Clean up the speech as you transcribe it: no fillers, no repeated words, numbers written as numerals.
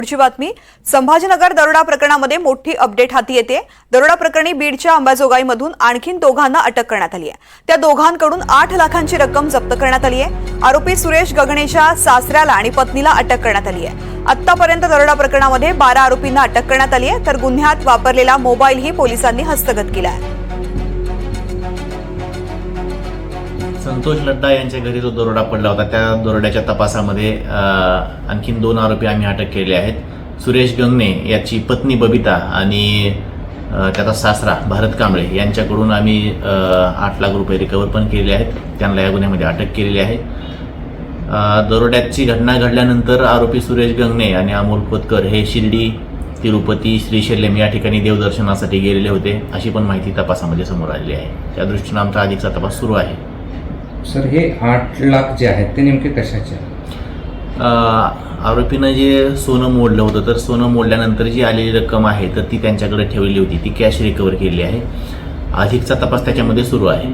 पुढची बातमी संभाजीनगर दरोडा प्रकरणामध्ये मोठी अपडेट हाती येते। दरोडा प्रकरणी बीडच्या अंबाजोगाईमधून आणखीन दोघांना अटक करण्यात आली आहे। त्या दोघांकडून 8 लाखांची रक्कम जप्त करण्यात आली आहे। आरोपी सुरेश गगणेच्या सासऱ्याला आणि पत्नीला अटक करण्यात आली आहे। आतापर्यंत दरोडा प्रकरणामध्ये 12 आरोपींना अटक करण्यात आली आहे, तर गुन्ह्यात वापरलेला मोबाईलही पोलिसांनी हस्तगत केला आहे। संतोष लड्डा यांच्या घरी जो दरोडा पडला होता त्या दरोड्याच्या तपासामध्ये आणखीन 2 आरोपी आम्ही अटक केले आहेत। सुरेश गंगणे याची पत्नी बबिता आणि त्याचा सासरा भारत कांबळे यांच्याकडून आम्ही 8 लाख रुपये रिकव्हर पण केले आहेत। त्यांना या गुन्ह्यामध्ये अटक केलेली आहे। दरोड्याची घटना घडल्यानंतर आरोपी सुरेश गंगणे आणि अमोल खोतकर हे शिर्डी, तिरुपती, श्रीशैल्यम या ठिकाणी देवदर्शनासाठी गेलेले होते, अशी पण माहिती तपासामध्ये समोर आलेली आहे। त्या दृष्टीने आमचा अधिकचा तपास सुरू आहे। सर, हे 8 लाख जे आहेत ते नेमके कशाचे? आरोपीनं जे सोनं मोडलं होतं, तर सोनं मोडल्यानंतर जी आलेली रक्कम आहे तर ती त्यांच्याकडे ठेवली होती, ती कॅश रिकव्हर केली आहे। अधिकचा तपास त्याच्यामध्ये सुरू आहे।